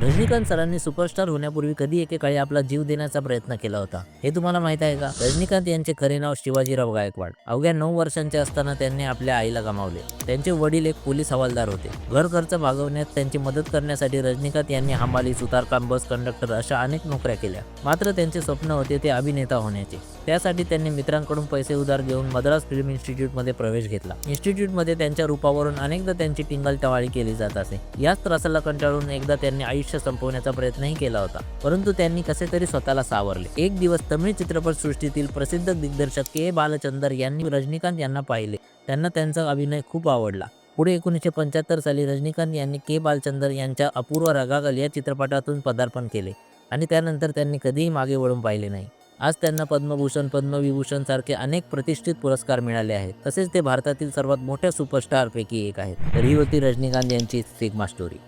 रजनीकांत सरांनी सुपरस्टार होण्यापूर्वी कधी एकेकाळी आपला जीव देण्याचा प्रयत्न केला होता, हे तुम्हाला माहित आहे का? रजनीकांत यांचे खरे नाव शिवाजीराव गायकवाड. अवघ्या 9 वर्षांचे असताना त्यांनी आपल्या आईला गमावले. त्यांचे वडील एक पोलीस हवालदार होते. घर खर्च भागवण्यात त्यांची मदत करण्यासाठी रजनीकांत यांनी हमाली, सुतारकाम, बस कंडक्टर अशा अनेक नोकऱ्या केल्या. मात्र त्यांचे स्वप्न होते ते अभिनेता होण्याचे. त्यासाठी त्यांनी मित्रांकडून पैसे उधार घेऊन मद्रास फिल्म इन्स्टिट्यूटमध्ये प्रवेश घेतला. इन्स्टिट्यूटमध्ये त्यांच्या रूपावरून अनेकदा त्यांची टिंगल-टवाळी केली जात असे. याच त्रासाला कंटाळून एकदा त्यांनी आयुष्य संपवण्याचा प्रयत्नही केला होता, परंतु त्यांनी कसे तरी स्वतःला सावरले. एक दिवस तमिळ चित्रपटसृष्टीतील प्रसिद्ध दिग्दर्शक के. बालचंदर यांनी रजनीकांत यांना पाहिले. त्यांना त्यांचा अभिनय खूप आवडला. पुढे 1975 साली रजनीकांत यांनी के. बालचंदर यांच्या अपूर्व रगागल या चित्रपटातून पदार्पण केले आणि त्यानंतर त्यांनी कधीही मागे वळून पाहिले नाही. आज त्यांना पद्मभूषण, पद्मविभूषण सारखे अनेक प्रतिष्ठित पुरस्कार मिळाले आहेत. तसेच ते भारतातील सर्वात मोठ्या सुपरस्टारपैकी एक आहेत. तर ही होती रजनीकांत यांची सिग्मा स्टोरी.